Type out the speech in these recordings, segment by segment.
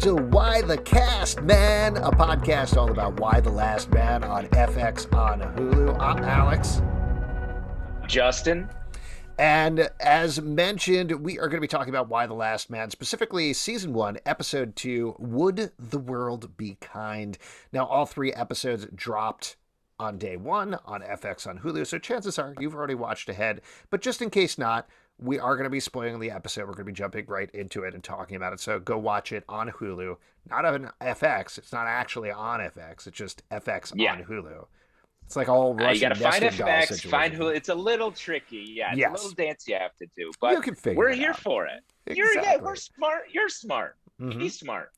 to Why the Cast Man, a podcast all about Why the Last Man on FX on Hulu. I'm Alex. Justin. And as mentioned, we are going to be talking about Why the Last Man, specifically Season 1, Episode 2, Would the World Be Kind? Now, all 3 episodes dropped on day 1 on FX on Hulu, so chances are you've already watched ahead. But just in case not, we are going to be spoiling the episode. We're going to be jumping right into it and talking about it. So go watch it on Hulu, not on FX. It's not actually on FX. It's just FX on Hulu. It's like all Russian you got to find FX, situation. find Hulu. It's a little tricky. Yeah, it's a little dance you have to do. But you can figure we're it here out. for it. Exactly. We're smart. You're smart. Mm-hmm. He's smart.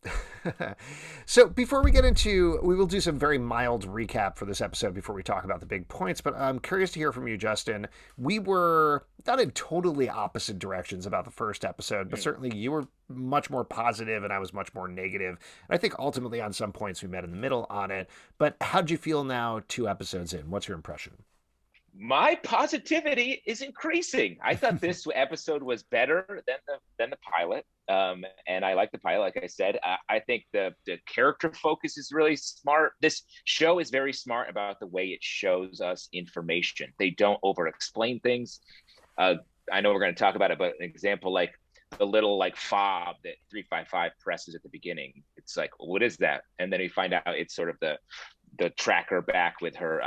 So before we get into, we will do some very mild recap for this episode before we talk about the big points, but I'm curious to hear from you, Justin. We were not in totally opposite directions about the first episode, but certainly you were much more positive and I was much more negative. And I think ultimately on some points we met in the middle on it, but how'd you feel now 2 episodes in? What's your impression? My positivity is increasing. I thought this episode was better than the pilot, and I like the pilot. Like I said, I think the character focus is really smart. This show is very smart about the way it shows us information. They don't over-explain things. I know we're going to talk about it, but an example like the little fob that 355 presses at the beginning. It's like, what is that? And then we find out it's sort of the tracker back with her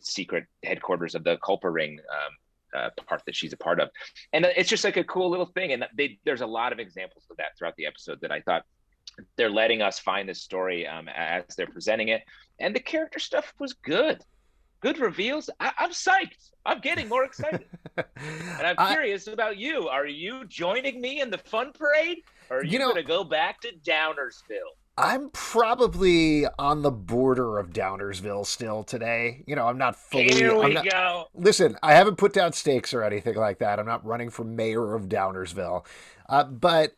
secret headquarters of the Culper Ring part that she's a part of. And it's just like a cool little thing. And there's a lot of examples of that throughout the episode that I thought they're letting us find this story as they're presenting it. And the character stuff was good. Good reveals. I'm psyched. I'm getting more excited. And I'm curious about you. Are you joining me in the fun parade? Or are you going to go back to Downersville? I'm probably on the border of Downersville still today. I'm not fully... Here we go. Listen, I haven't put down stakes or anything like that. I'm not running for mayor of Downersville. But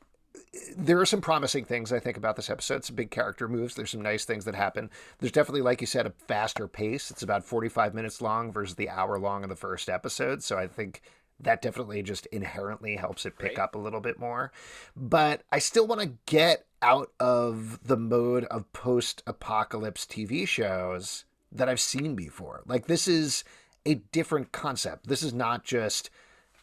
there are some promising things, I think, about this episode. Some big character moves. There's some nice things that happen. There's definitely, like you said, a faster pace. It's about 45 minutes long versus the hour long in the first episode. So I think that definitely just inherently helps it pick up a little bit more. But I still want to get out of the mode of post-apocalypse TV shows that I've seen before. Like, this is a different concept. This is not just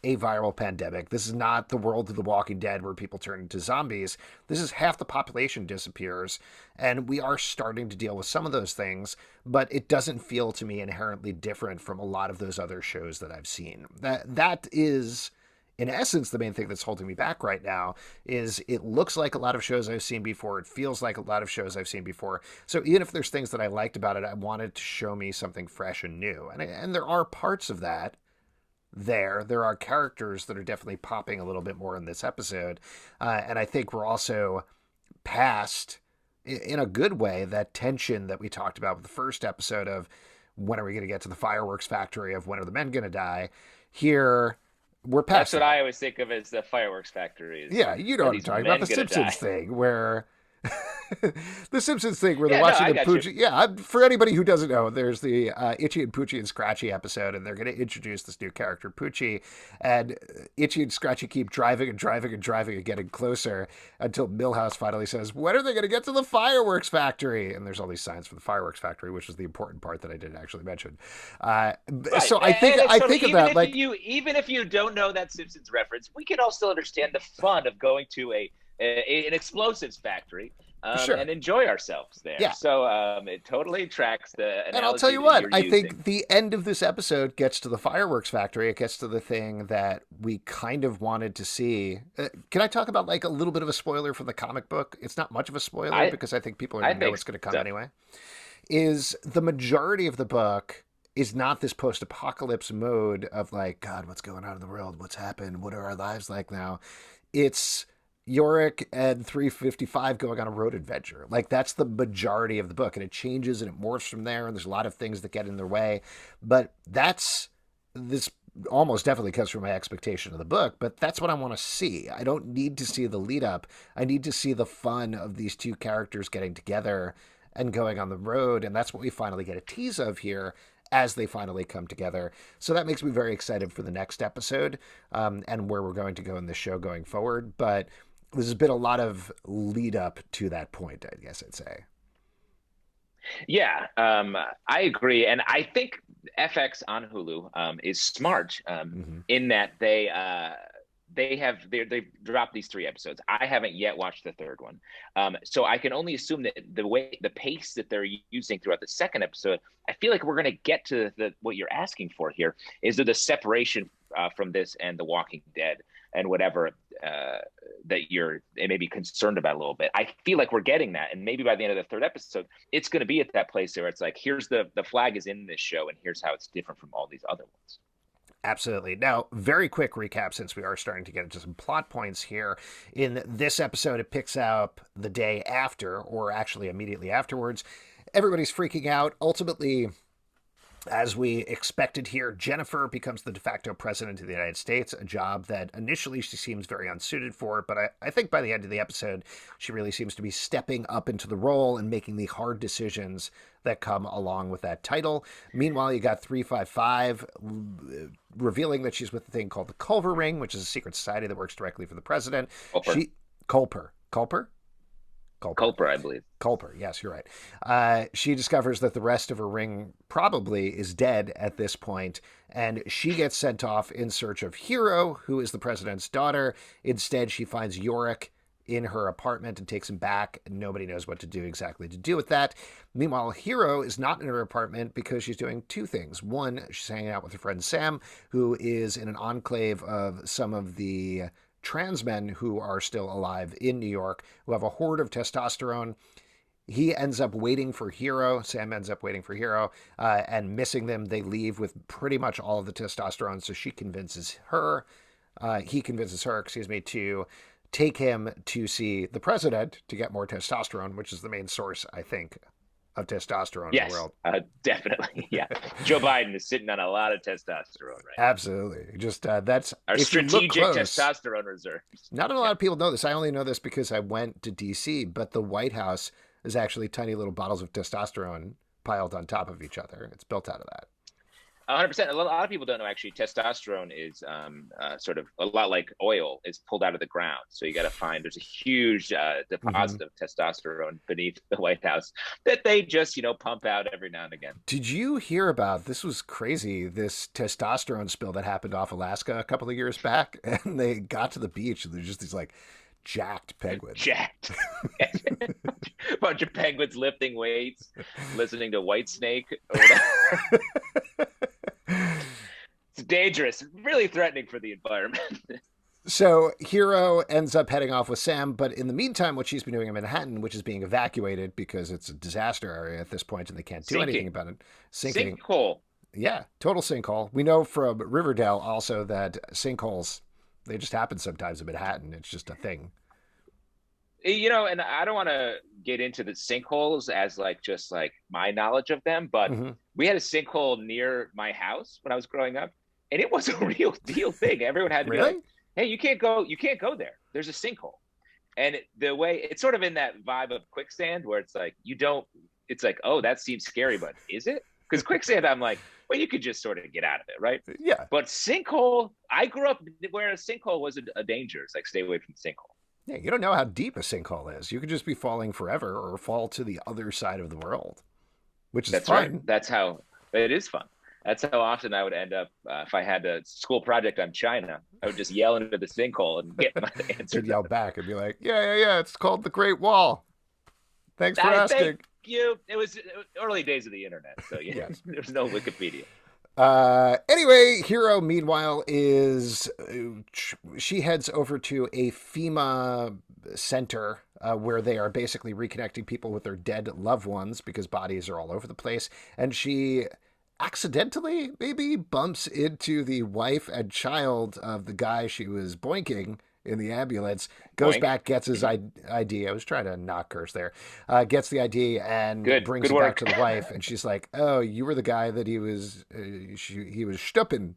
a viral pandemic. This is not the world of The Walking Dead where people turn into zombies. This is half the population disappears, and we are starting to deal with some of those things, but it doesn't feel to me inherently different from a lot of those other shows that I've seen. That is, in essence, the main thing that's holding me back right now. Is it looks like a lot of shows I've seen before. It feels like a lot of shows I've seen before. So even if there's things that I liked about it, I wanted to show me something fresh and new. And there are parts of that. There are characters that are definitely popping a little bit more in this episode. And I think we're also past, in a good way, that tension that we talked about with the first episode of when are we going to get to the fireworks factory, of when are the men going to die. Here, we're past That's what I always think of as the fireworks factory. Yeah, you know what I'm talking about. The Simpsons thing where... the Simpsons thing where they're watching the Poochie. Yeah, for anybody who doesn't know, there's the Itchy and Poochie and Scratchy episode, and they're going to introduce this new character, Poochie, and Itchy and Scratchy keep driving and driving and driving and getting closer until Milhouse finally says, when are they going to get to the fireworks factory? And there's all these signs for the fireworks factory, which is the important part that I didn't actually mention. Right. So I think of that like... Even if you don't know that Simpsons reference, we can all still understand the fun of going to an explosives factory and enjoy ourselves there. Yeah. So it totally tracks the analogy. And I'll tell you what, I think the end of this episode gets to the fireworks factory. It gets to the thing that we kind of wanted to see. Can I talk about like a little bit of a spoiler from the comic book? It's not much of a spoiler because I think people are going to know what's going to come anyway. Is the majority of the book is not this post-apocalypse mode of like, God, what's going on in the world? What's happened? What are our lives like now? It's Yorick and 355 going on a road adventure. Like, that's the majority of the book, and it changes and it morphs from there, and there's a lot of things that get in their way. But this almost definitely comes from my expectation of the book, but that's what I want to see. I don't need to see the lead up. I need to see the fun of these two characters getting together and going on the road, and that's what we finally get a tease of here as they finally come together. So that makes me very excited for the next episode and where we're going to go in the show going forward. But There's been a lot of lead up to that point, I guess I'd say. Yeah, I agree, and I think FX on Hulu is smart Hmm. in that they've dropped these three episodes. I haven't yet watched the third one, so I can only assume that the pace that they're using throughout the second episode, I feel like we're going to get to the what you're asking for here is there the separation from this and The Walking Dead and whatever that you're maybe concerned about a little bit. I feel like we're getting that, and maybe by the end of the third episode, it's going to be at that place where it's like, here's the flag is in this show, and here's how it's different from all these other ones. Absolutely. Now, very quick recap since we are starting to get into some plot points here. In this episode, it picks up the day after, or actually immediately afterwards. Everybody's freaking out. Ultimately, as we expected here, Jennifer becomes the de facto president of the United States, a job that initially she seems very unsuited for, but I think by the end of the episode, she really seems to be stepping up into the role and making the hard decisions that come along with that title. Meanwhile, you got 355 revealing that she's with the thing called the Culver Ring, which is a secret society that works directly for the president. Culper? Culper, I believe. Culper, yes, you're right. She discovers that the rest of her ring probably is dead at this point, and she gets sent off in search of Hero, who is the president's daughter. Instead, she finds Yorick in her apartment and takes him back. Nobody knows what to do exactly to do with that. Meanwhile, Hero is not in her apartment because she's doing two things. One, she's hanging out with her friend Sam, who is in an enclave of some of the trans men who are still alive in New York, who have a horde of testosterone. He ends up waiting for Hero. Sam ends up waiting for Hero and missing them. They leave with pretty much all of the testosterone. So he convinces her, to take him to see the president to get more testosterone, which is the main source, I think, of testosterone in the world. Definitely. Yeah. Joe Biden is sitting on a lot of testosterone right now. Absolutely. Just that's our strategic testosterone reserves. Not a lot of people know this. I only know this because I went to DC, but the White House is actually tiny little bottles of testosterone piled on top of each other. It's built out of that. 100%. A lot of people don't know actually testosterone is sort of a lot like oil. It's pulled out of the ground. So you got to find there's a huge deposit of testosterone beneath the White House that they just, pump out every now and again. Did you hear about this? Was crazy, this testosterone spill that happened off Alaska a couple of years back, and they got to the beach and there's just these like jacked penguins. Jacked. A bunch of penguins lifting weights, listening to Whitesnake or whatever. It's dangerous, really threatening for the environment. So Hero ends up heading off with Sam, but in the meantime, what she's been doing in Manhattan, which is being evacuated because it's a disaster area at this point and they can't do anything about it. Sinkhole. Yeah, total sinkhole. We know from Riverdale also that sinkholes, they just happen sometimes in Manhattan. It's just a thing. And I don't want to get into the sinkholes as just my knowledge of them, but we had a sinkhole near my house when I was growing up, and it was a real deal thing. Everyone had to be like, "Hey, you can't go there. There's a sinkhole." And the way it's sort of in that vibe of quicksand, where it's like it's like, oh, that seems scary, but is it? Because quicksand, I'm like, well, you could just sort of get out of it, right? Yeah. But sinkhole, I grew up where a sinkhole was a danger. It's like, stay away from the sinkhole. Yeah, you don't know how deep a sinkhole is. You could just be falling forever or fall to the other side of the world, which is fun. Right. That's how it is fun. That's how often I would end up if I had a school project on China. I would just yell into the sinkhole and get my answer. You'd yell back and be like, yeah, it's called the Great Wall. Thanks for asking. Thank you. It was early days of the internet, so yes. There's no Wikipedia. Anyway, Hero, meanwhile, she heads over to a FEMA center where they are basically reconnecting people with their dead loved ones because bodies are all over the place. And she accidentally maybe bumps into the wife and child of the guy she was boinking in the ambulance, goes back, gets his ID. I was trying to not curse there. Gets the ID and brings it back to the wife. And she's like, "Oh, you were the guy that he was stupping."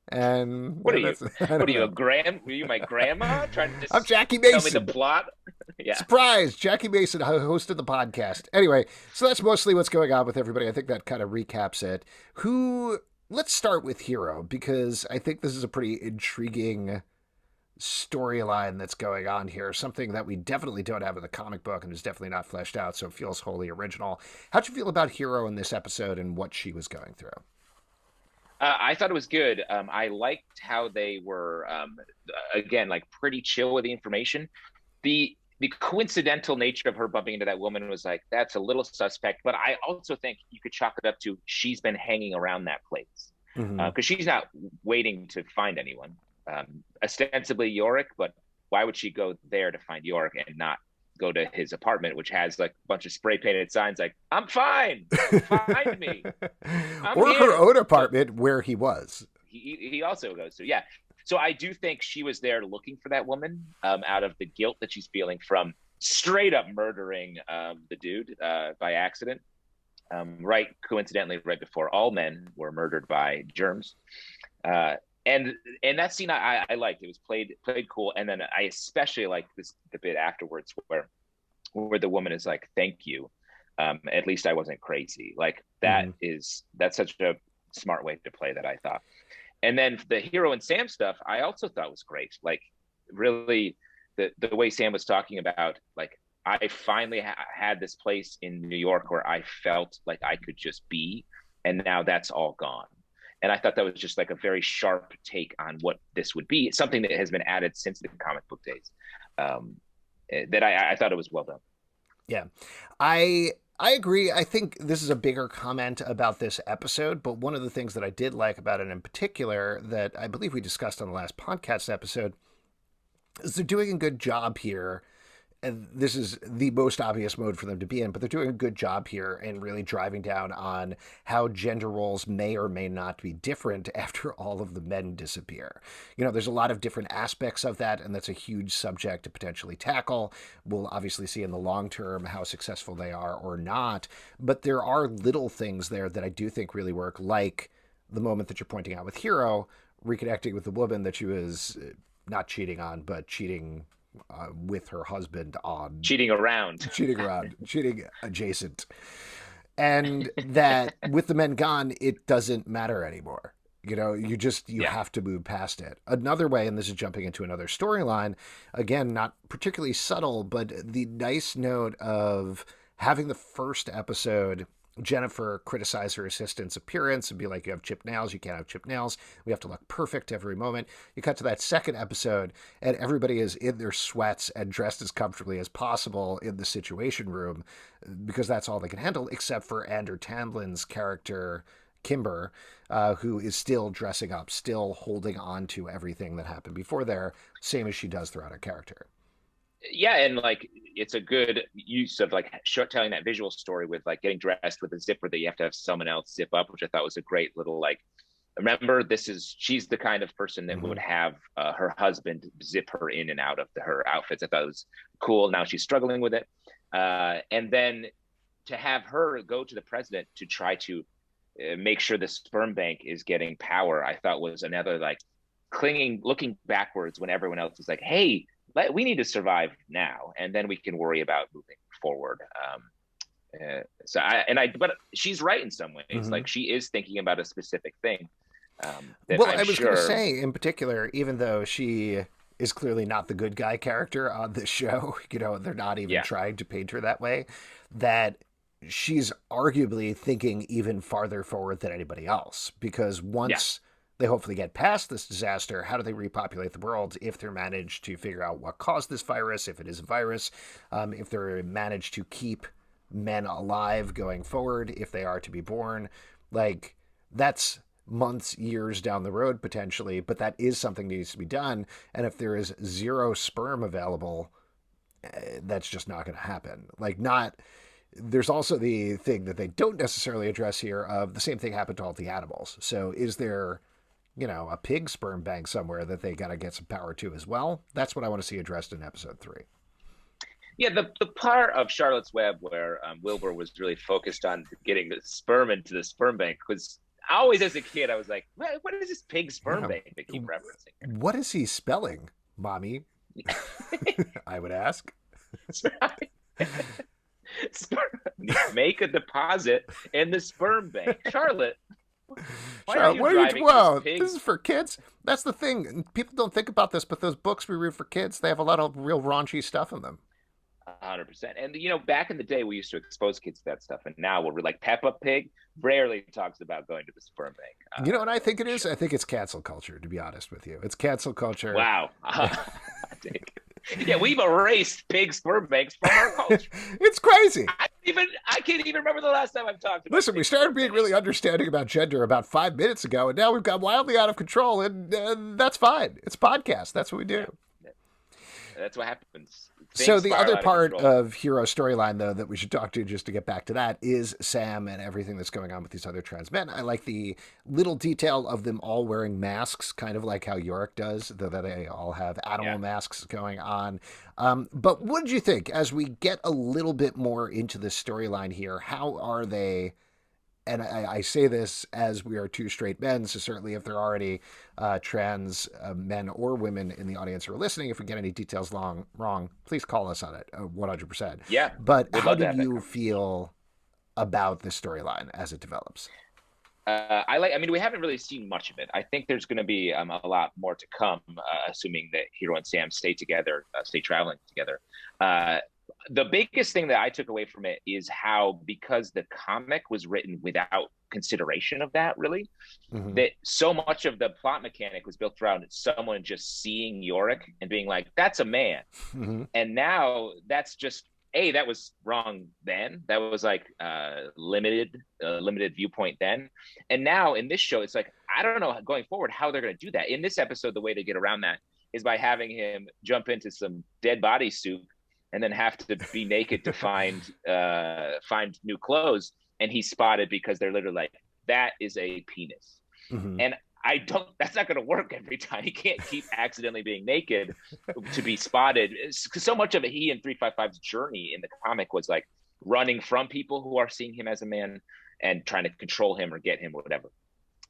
And what are you? What are you, Were you my grandma? Trying to I'm Jackie Mason. Tell me the plot. Yeah. Surprise! Jackie Mason hosted the podcast. Anyway, so that's mostly what's going on with everybody. I think that kind of recaps it. Let's start with Hero, because I think this is a pretty intriguing storyline that's going on here, something that we definitely don't have in the comic book and is definitely not fleshed out, so it feels wholly original. How'd you feel about Hero in this episode and what she was going through? I thought it was good. I liked how they were, again, like pretty chill with the information. The coincidental nature of her bumping into that woman was like, that's a little suspect. But I also think you could chalk it up to she's been hanging around that place Mm-hmm. because she's not waiting to find anyone. Ostensibly Yorick, but why would she go there to find Yorick and not go to his apartment, which has like a bunch of spray painted signs like "I'm fine, find me, I'm Or her here." own But apartment where he was. he also goes to, yeah. So I do think she was there looking for that woman, out of the guilt that she's feeling from straight up murdering the dude by accident, right, coincidentally right before all men were murdered by germs. uh, and that scene I liked. It was played cool. And then I especially liked the bit afterwards where the woman is like, thank you, at least I wasn't crazy. Like Mm-hmm. that's such a smart way to play that, I thought. And then the Hero and Sam stuff I also thought was great. Like really, the way Sam was talking about, like, I finally had this place in New York where I felt like I could just be, and now that's all gone. And I thought that was just like a very sharp take on what this would be. It's something that has been added since the comic book days. Um, that I thought it was well done. Yeah. I agree. I think this is a bigger comment about this episode, but one of the things that I did like about it in particular that I believe we discussed on the last podcast episode is they're doing a good job here. And this is the most obvious mode for them to be in, but they're doing a good job here and really driving down on how gender roles may or may not be different after all of the men disappear. There's a lot of different aspects of that, and that's a huge subject to potentially tackle. We'll obviously see in the long term how successful they are or not, but there are little things there that I do think really work, like the moment that you're pointing out with Hero reconnecting with the woman that she was not cheating on, but with her husband on Cheating around. cheating adjacent. And that with the men gone, it doesn't matter anymore. You Yeah. have to move past it. Another way, and this is jumping into another storyline, again, not particularly subtle, but the nice note of having the first episode Jennifer criticize her assistant's appearance and be like, you have chipped nails, you can't have chipped nails, we have to look perfect every moment. You cut to that second episode, and everybody is in their sweats and dressed as comfortably as possible in the Situation Room because that's all they can handle, except for Andrew Tamlin's character, Kimber, who is still dressing up, still holding on to everything that happened before there, same as she does throughout her character. Yeah, and like it's a good use of like telling that visual story with like getting dressed with a zipper that you have to have someone else zip up, which I thought was a great little like. Remember, she's the kind of person that Mm-hmm. would have her husband zip her in and out of her outfits. I thought it was cool. Now she's struggling with it, and then to have her go to the president to try to make sure the sperm bank is getting power, I thought was another like looking backwards when everyone else is like, "Hey, we need to survive now, and then we can worry about moving forward." But she's right in some ways. Mm-hmm. Like she is thinking about a specific thing that Well, I'm I was going to sure. say, in particular, even though she is clearly not the good guy character on this show, they're not even Yeah, trying to paint her that way, that she's arguably thinking even farther forward than anybody else. Because yeah, once they hopefully get past this disaster, how do they repopulate the world if they're managed to figure out what caused this virus, if it is a virus, if they're managed to keep men alive going forward, if they are to be born? Like, that's months, years down the road potentially, but that is something that needs to be done. And if there is zero sperm available, that's just not going to happen. Like, not. There's also the thing that they don't necessarily address here of the same thing happened to all the animals. So is there, a pig sperm bank somewhere that they got to get some power to as well? That's what I want to see addressed in episode 3. yeah. The part of Charlotte's Web where Wilbur was really focused on getting the sperm into the sperm bank was always, as a kid, I was like, what is this pig sperm Yeah. bank they keep referencing What is he spelling, mommy? I would ask. Make a deposit in the sperm bank, Charlotte. Why are you What are you? driving this Whoa, pig? this is for kids. That's the thing. People don't think about this, but those books we read for kids, they have a lot of real raunchy stuff in them. 100%. And back in the day, we used to expose kids to that stuff, and now we're like Peppa Pig rarely talks about going to the sperm bank. You know what I think it is? Show. I think it's cancel culture, to be honest with you. It's cancel culture. Wow. Yeah, we've erased pig sperm banks from our culture. It's crazy. I can't even remember the last time I've talked about. Listen, we started being really understanding about gender about 5 minutes ago, and now we've got wildly out of control, and that's fine. It's podcast. That's what we do. Yeah. That's what happens. So the other part of Hero's storyline, though, that we should talk to just to get back to that is Sam and everything that's going on with these other trans men. I like the little detail of them all wearing masks, kind of like how Yorick does, though that they all have animal masks going on. But what did you think as we get a little bit more into the storyline here? How are they? And I say this as we are two straight men, so certainly if there are already trans men or women in the audience who are listening, if we get any details wrong, please call us on it, 100%. Yeah. But how do you feel about this storyline as it develops? We haven't really seen much of it. I think there's going to be a lot more to come, assuming that Hero and Sam stay together, stay traveling together. The biggest thing that I took away from it is how, because the comic was written without consideration of that, really, that so much of the plot mechanic was built around someone just seeing Yorick and being like, that's a man. And now that's just, that was wrong then. That was like limited viewpoint then. And now in this show, it's like, I don't know going forward how they're going to do that. In this episode, the way to get around that is by having him jump into some dead body soup and then have to be naked to find new clothes. And he's spotted because they're literally like, that is a penis. And that's not going to work every time. He can't keep accidentally being naked to be spotted. Because so much of it, he and 355's journey in the comic was like running from people who are seeing him as a man and trying to control him or get him or whatever.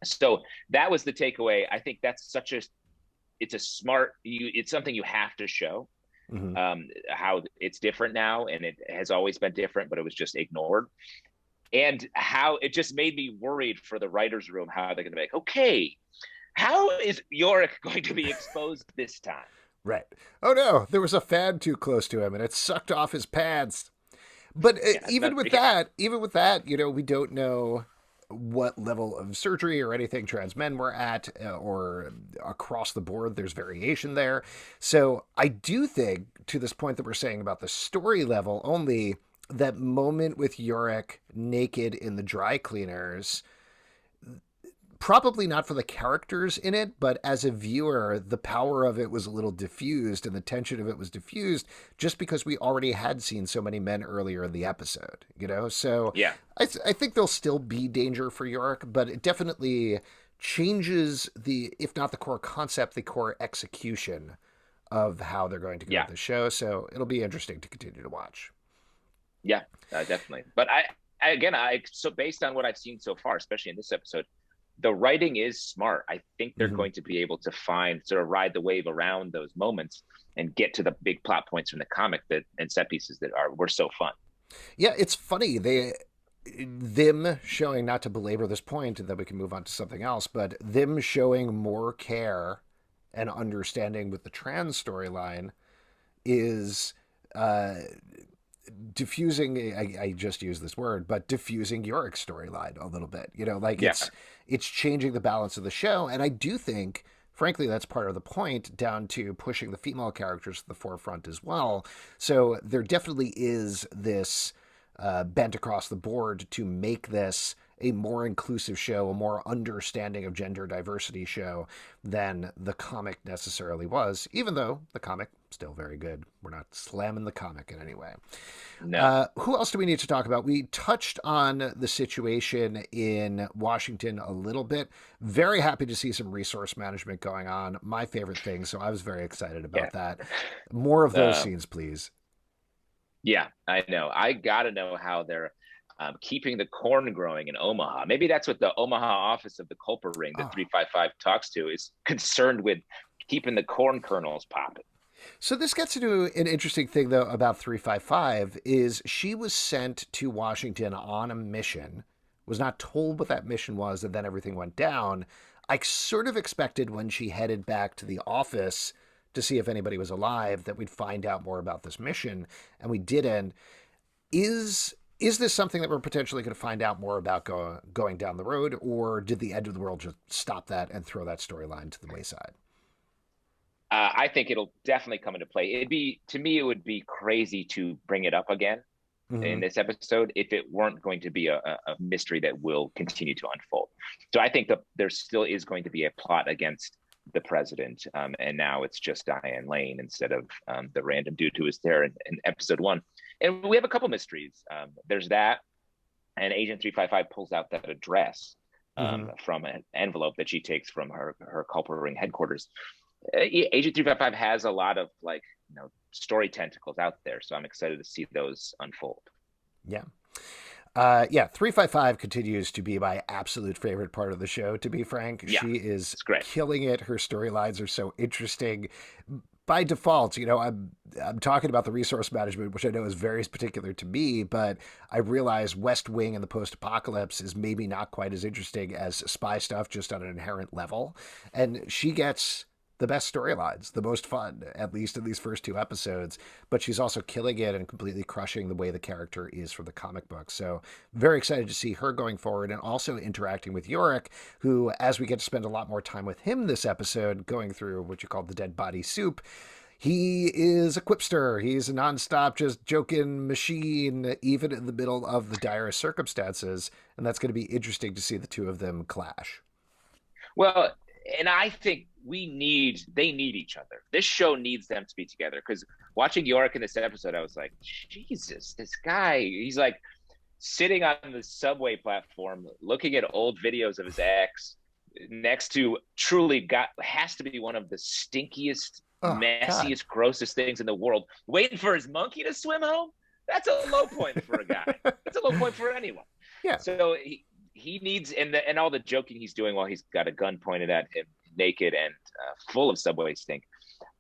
So that was the takeaway. I think that's it's something you have to show. How it's different now, and it has always been different, but it was just ignored. And how it just made me worried for the writer's room, how they're going to make, okay, how is Yorick going to be exposed this time? Right. Oh no, there was a fan too close to him and it sucked off his pants. But even with that, we don't know what level of surgery or anything trans men were at, or across the board, there's variation there. So I do think, to this point that we're saying about the story level only, that moment with Yorick naked in the dry cleaners, probably not for the characters in it, but as a viewer, the power of it was a little diffused and the tension of it was diffused just because we already had seen so many men earlier in the episode, So yeah, I think there'll still be danger for Yorick, but it definitely changes if not the core concept, the core execution of how they're going to go with the show. So it'll be interesting to continue to watch. Yeah, definitely. But so based on what I've seen so far, especially in this episode, the writing is smart. I think they're going to be able to ride the wave around those moments and get to the big plot points from the comic and set pieces that were so fun. Yeah, it's funny. Them showing, not to belabor this point, and then we can move on to something else, but them showing more care and understanding with the trans storyline is diffusing. I just used this word, but diffusing Yorick's storyline a little bit. It's changing the balance of the show, and I do think, frankly, that's part of the point, down to pushing the female characters to the forefront as well. So there definitely is this bent across the board to make this a more inclusive show, a more understanding of gender diversity show than the comic necessarily was, even though the comic still very good. We're not slamming the comic in any way. No. Who else do we need to talk about? We touched on the situation in Washington a little bit. Very happy to see some resource management going on. My favorite thing. So I was very excited about that. More of those scenes, please. Yeah, I know. I got to know how they're keeping the corn growing in Omaha. Maybe that's what the Omaha office of the Culper Ring that 355 talks to is concerned with, keeping the corn kernels popping. So this gets into an interesting thing, though, about 355 is she was sent to Washington on a mission was not told what that mission was, and then everything went down. I sort of expected when she headed back to the office to see if anybody was alive that we'd find out more about this mission, and we didn't. Is this something that we're potentially going to find out more about going down the road, or did the end of the world just stop that and throw that storyline to the wayside? I think it'll definitely come into play. To me, it would be crazy to bring it up again Mm-hmm. in this episode if it weren't going to be a mystery that will continue to unfold. So I think that there still is going to be a plot against the president, and now it's just Diane Lane instead of the random dude who was there in episode one. And we have a couple mysteries. There's that, and Agent 355 pulls out that address from an envelope that she takes from her culprit ring headquarters. Agent 355 has a lot of story tentacles out there, so I'm excited to see those unfold. Yeah. 355 continues to be my absolute favorite part of the show, to be frank. Yeah, she is it's great. killing it. Her storylines are so interesting. By default, I'm talking about the resource management, which I know is very particular to me, but I realize West Wing and the post-apocalypse is maybe not quite as interesting as spy stuff, just on an inherent level. And she gets the best storylines, the most fun, at least in these first two episodes, but she's also killing it and completely crushing the way the character is from the comic book. So very excited to see her going forward and also interacting with Yorick, who, as we get to spend a lot more time with him this episode, going through what you call the dead body soup, he is a quipster. He's a nonstop, just joking machine, even in the middle of the direst circumstances. And that's going to be interesting to see the two of them clash. Well, and I think they need each other. This show needs them to be together, because watching Yorick in this episode, I was like, Jesus, this guy, he's like sitting on the subway platform, looking at old videos of his ex next to has to be one of the stinkiest, messiest, grossest things in the world, waiting for his monkey to swim home. That's a low point for a guy. That's a low point for anyone. Yeah. So he needs, and all the joking he's doing while he's got a gun pointed at him, naked and full of subway stink.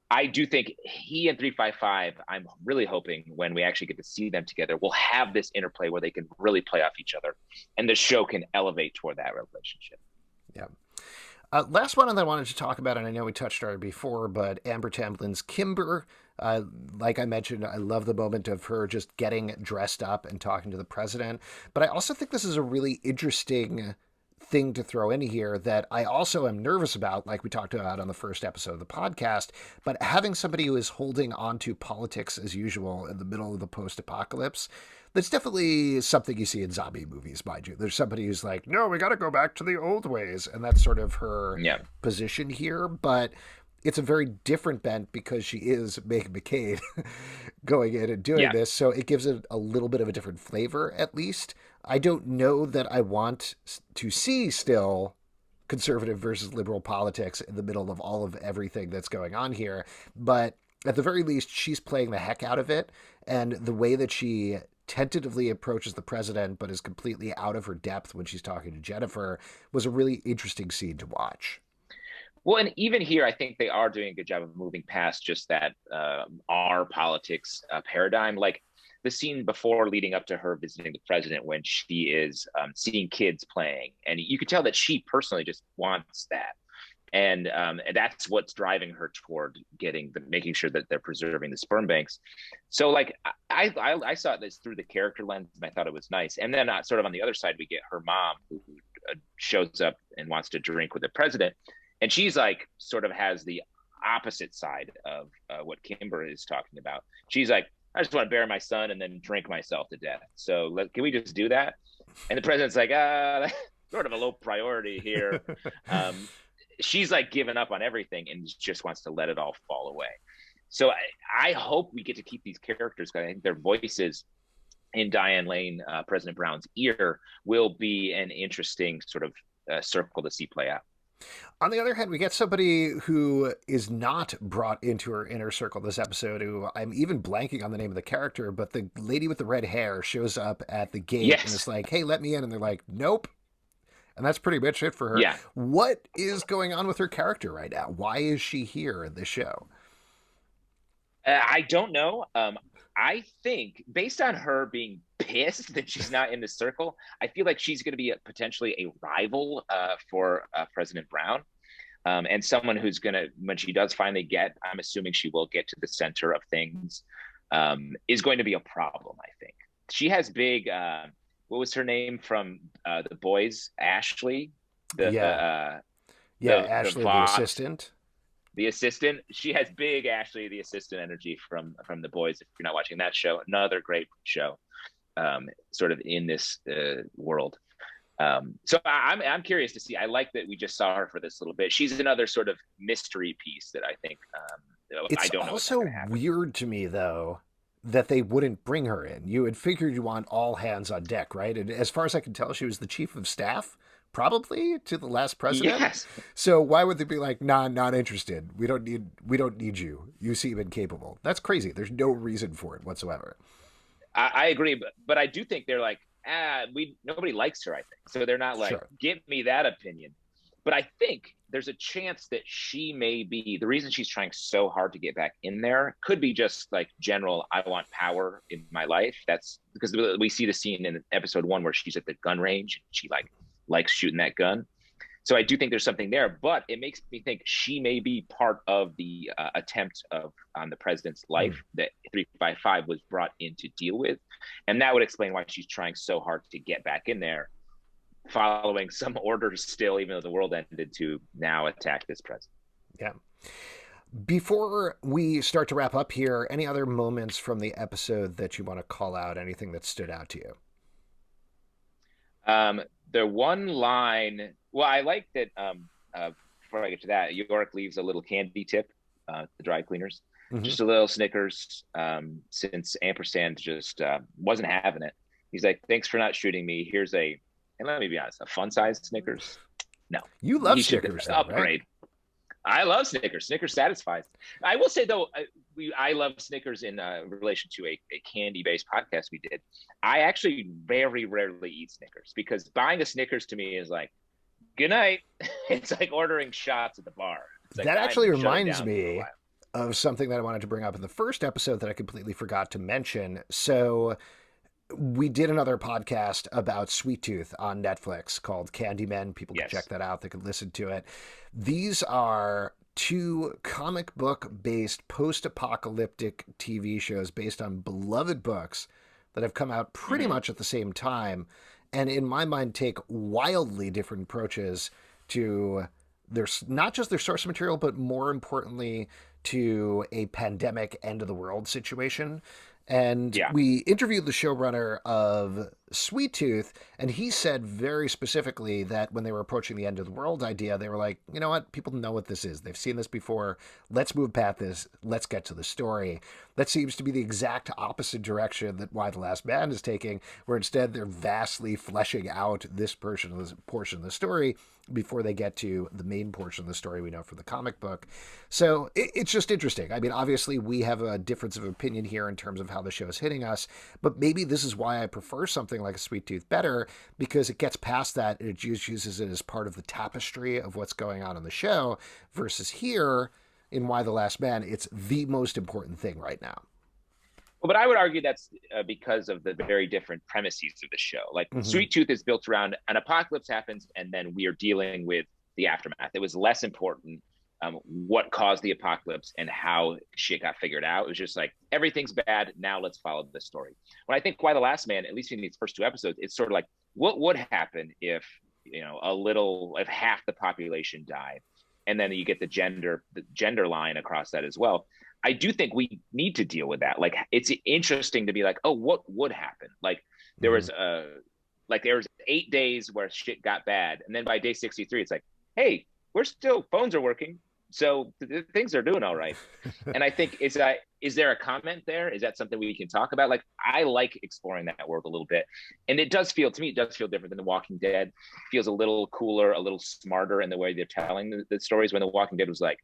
I do think he and 355, I'm really hoping when we actually get to see them together, we'll have this interplay where they can really play off each other, and the show can elevate toward that relationship. Yeah. Last one that I wanted to talk about, and I know we touched on it before, but Amber Tamblin's Kimber. Like I mentioned, I love the moment of her just getting dressed up and talking to the president. But I also think this is a really interesting thing to throw in here that I also am nervous about, like we talked about on the first episode of the podcast, but having somebody who is holding on to politics as usual in the middle of the post-apocalypse, that's definitely something you see in zombie movies, mind you. There's somebody who's like, no, we got to go back to the old ways. And that's sort of her position here. But it's a very different bent because she is Meg McCain going in and doing this. So it gives it a little bit of a different flavor, at least. I don't know that I want to see still conservative versus liberal politics in the middle of all of everything that's going on here. But at the very least, she's playing the heck out of it. And the way that she tentatively approaches the president, but is completely out of her depth when she's talking to Jennifer, was a really interesting scene to watch. Well, and even here, I think they are doing a good job of moving past just that our politics paradigm. Like the scene before leading up to her visiting the president when she is seeing kids playing. And you could tell that she personally just wants that. And that's what's driving her toward making sure that they're preserving the sperm banks. So like I saw this through the character lens, and I thought it was nice. And then sort of on the other side, we get her mom who shows up and wants to drink with the president. And she's like, sort of has the opposite side of what Kimber is talking about. She's like, I just want to bury my son and then drink myself to death. So can we just do that? And the president's like, that's sort of a low priority here. She's like given up on everything and just wants to let it all fall away. So I hope we get to keep these characters, because I think their voices in Diane Lane, President Brown's ear, will be an interesting sort of circle to see play out. On the other hand, we get somebody who is not brought into her inner circle this episode, who I'm even blanking on the name of the character, but the lady with the red hair shows up at the gate and is like, hey, let me in. And they're like, nope. And that's pretty much it for her. Yeah. What is going on with her character right now? Why is she here in this show? I don't know. I think based on her being pissed that she's not in the circle, I feel like she's going to be potentially a rival for President Brown. And someone who's going to, when she does finally get, I'm assuming she will get to the center of things, is going to be a problem, I think. She has big, what was her name from The Boys? Ashley? Ashley, the assistant. The assistant. She has big Ashley, the assistant energy from The Boys. If you're not watching that show, another great show, sort of in this world. So I'm curious to see. I like that we just saw her for this little bit. She's another sort of mystery piece that I think I don't know. It's also weird to me though that they wouldn't bring her in. You had figured you want all hands on deck, right? And as far as I can tell, she was the chief of staff, probably to the last president. Yes. So why would they be like, nah, not interested. We don't need you. You seem incapable. That's crazy. There's no reason for it whatsoever. I agree, but I do think they're like, nobody likes her, I think. So they're not like, sure, give me that opinion. But I think there's a chance that she may be, the reason she's trying so hard to get back in there could be just like general, I want power in my life. That's because we see the scene in episode 1 where she's at the gun range. And she likes shooting that gun. So I do think there's something there, but it makes me think she may be part of the attempt on the president's life that 355 was brought in to deal with. And that would explain why she's trying so hard to get back in there, following some orders still, even though the world ended, to now attack this president. Yeah. Before we start to wrap up here, any other moments from the episode that you want to call out? Anything that stood out to you? The one line, well, I like that, before I get to that, Yorick leaves a little candy tip, the dry cleaners, just a little Snickers, since Ampersand just wasn't having it. He's like, thanks for not shooting me. Here's and let me be honest, a fun-sized Snickers? No. You love Snickers, upgrade. Right? I love Snickers. Snickers satisfies. I will say, though, I love Snickers in relation to a candy-based podcast we did. I actually very rarely eat Snickers because buying a Snickers to me is like, good night. It's like ordering shots at the bar. Like, that actually reminds me of something that I wanted to bring up in the first episode that I completely forgot to mention. So we did another podcast about Sweet Tooth on Netflix called Candyman. People can check that out. They can listen to it. These are 2 comic book based post-apocalyptic TV shows based on beloved books that have come out pretty much at the same time. And in my mind, take wildly different approaches to not just their source material, but more importantly to a pandemic end of the world situation. And we interviewed the showrunner of Sweet Tooth, and he said very specifically that when they were approaching the end of the world idea, they were like, you know what? People know what this is. They've seen this before. Let's move past this. Let's get to the story. That seems to be the exact opposite direction that Why the Last Man is taking, where instead they're vastly fleshing out this portion of the story before they get to the main portion of the story we know from the comic book. So it's just interesting. I mean, obviously we have a difference of opinion here in terms of how the show is hitting us, but maybe this is why I prefer something like a Sweet Tooth better, because it gets past that and it just uses it as part of the tapestry of what's going on in the show, versus here in Why the Last Man, it's the most important thing right now. Well, but I would argue that's because of the very different premises of the show. Like Sweet Tooth is built around an apocalypse happens, and then we are dealing with the aftermath. It was less important what caused the apocalypse and how shit got figured out. It was just like, everything's bad. Now let's follow the story. When I think Why the Last Man, at least in these first 2 episodes, it's sort of like, what would happen if, if half the population died? And then you get the gender line across that as well. I do think we need to deal with that. Like, it's interesting to be like, oh, what would happen? Like there was 8 days where shit got bad. And then by day 63, it's like, hey, phones are working. So things are doing all right. And I think, is there a comment there? Is that something we can talk about? Like, I like exploring that world a little bit. And it does feel different than The Walking Dead. It feels a little cooler, a little smarter in the way they're telling the stories, when The Walking Dead was like,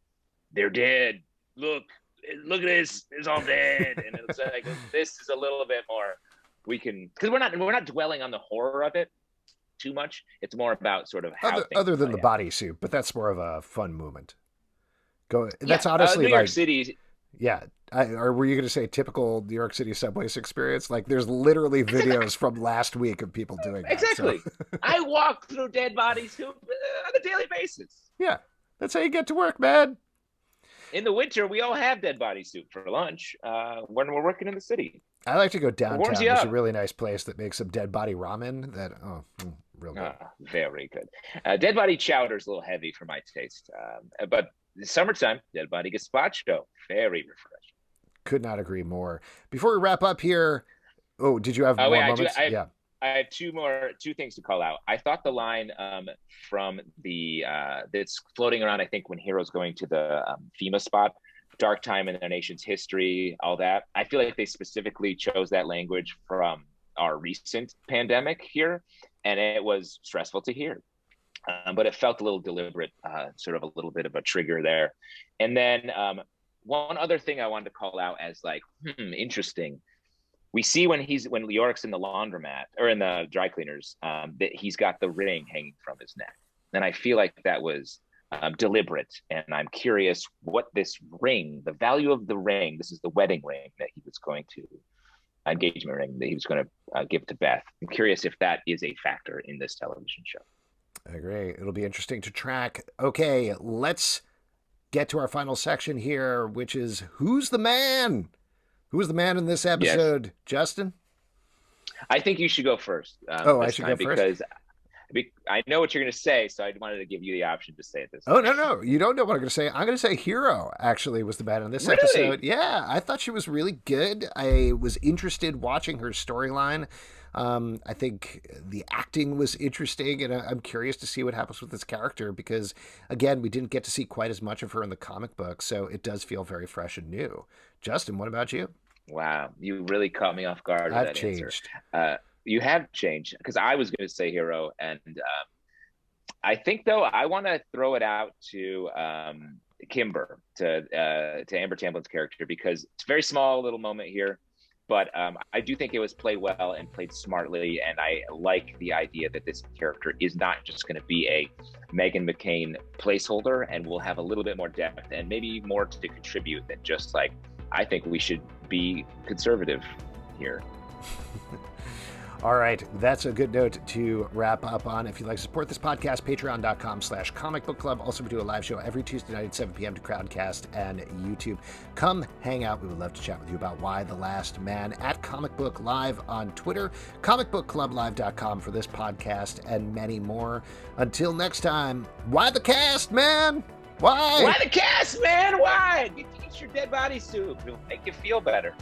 they're dead. Look at this. It's all dead. And it's like, this is a little bit more, because we're not dwelling on the horror of it too much. It's more about sort of how other than the bodysuit, but that's more of a fun moment. That's honestly New York City. Yeah. Or were you going to say typical New York City subways experience? Like, there's literally videos from last week of people doing that. So, Exactly. I walk through dead body soup on a daily basis. yeah, that's how you get to work, man. In the winter, we all have dead body soup for lunch when we're working in the city. I like to go It warms downtown. you There's a up. really nice place that makes some dead body ramen real good. Very good. Dead body chowder is a little heavy for my taste, but summertime, dead body gazpacho, very refreshing. Could not agree more. Before we wrap up here, oh, did you have Oh more wait, moments? Yeah. I have two things to call out. I thought the line from the that's floating around, I think, when Hero's going to the FEMA spot, dark time in their nation's history, all that. I feel like they specifically chose that language from our recent pandemic here, and it was stressful to hear. But it felt a little deliberate, sort of a little bit of a trigger there. And then one other thing I wanted to call out as like, interesting. We see when Yorick's in the laundromat or in the dry cleaners, that he's got the ring hanging from his neck, and I feel like that was deliberate. And I'm curious what this ring, the value of the ring. This is the wedding ring that he was going to engagement ring that he was going to give to Beth. I'm curious if that is a factor in this television show. I agree. It'll be interesting to track. Okay, let's get to our final section here, which is Who's the Man? Who's the man in this episode? Yes. Justin? I think you should go first. I should go first? Because I know what you're going to say, so I wanted to give you the option to say it this time. No. You don't know what I'm going to say. I'm going to say Hero, actually, was the man in this episode. Yeah, I thought she was really good. I was interested watching her storyline. I think the acting was interesting, and I'm curious to see what happens with this character because, again, we didn't get to see quite as much of her in the comic book, so it does feel very fresh and new. Justin, what about you? Wow, you really caught me off guard with I've that changed. Answer. You have changed, because I was going to say Hero, and I think, though, I want to throw it out to Kimber, to Amber Tamblin's character, because it's a very small little moment here. But I do think it was played well and played smartly, and I like the idea that this character is not just going to be a Meghan McCain placeholder, and will have a little bit more depth and maybe more to contribute than just like, I think we should be conservative here. All right, that's a good note to wrap up on. If you'd like to support this podcast, patreon.com/Comic Book Club. Also, we do a live show every Tuesday night at 7 p.m. to Crowdcast and YouTube. Come hang out. We would love to chat with you about Why the Last Man at Comic Book Live on Twitter, comicbookclublive.com for this podcast, and many more. Until next time, why the cast, man? Why? Why the cast, man? Why? Eat your dead body soup. It'll make you feel better.